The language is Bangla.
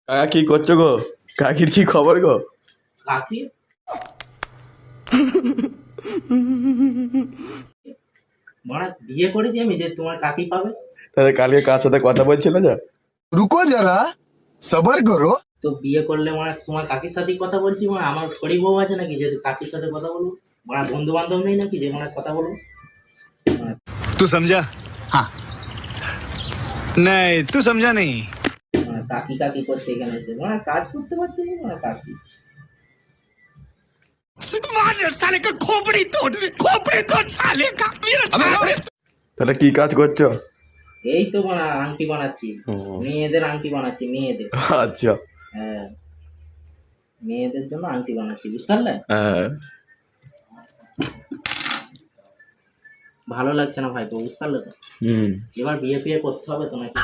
কাকা কি করছো গো? কাকির কি খবর গো? কাকি মানে বিয়ে করেছি আমি যে তোমার কাকি পাবে। তাহলে কালকে কার সাথে কথা বলছিলে যে? रुको जरा सबर करो। তো বিয়ে করলে মানে তোমার কাকির সাথেই কথা বলছি, মানে আমার থোড়ি বউ আছে নাকি যে কাকির সাথে কথা বলবো? মানে বন্ধু বান্ধব নেই নাকি যে মানে কথা বলবো? तू समझा? हाँ नहीं तू समझा नहीं। মানে কাকি কাকি করছে এখানে এসে, মানে কাজ করতে পারছে না মানে কাকি। তাহলে কি কাজ করছো? এই তো মানে আংটি বানাচ্ছি, মেয়েদের আংটি বানাচ্ছি, মেয়েদের। আচ্ছা। হ্যাঁ, মেয়েদের জন্য আংটি বানাচ্ছি, বুঝতে পারলে? হ্যাঁ। ভালো লাগছে না ভাই, তো বুঝতে পারলে তো? হুম। এবার বিয়ে ফিয়ে করতে হবে তো নাকি?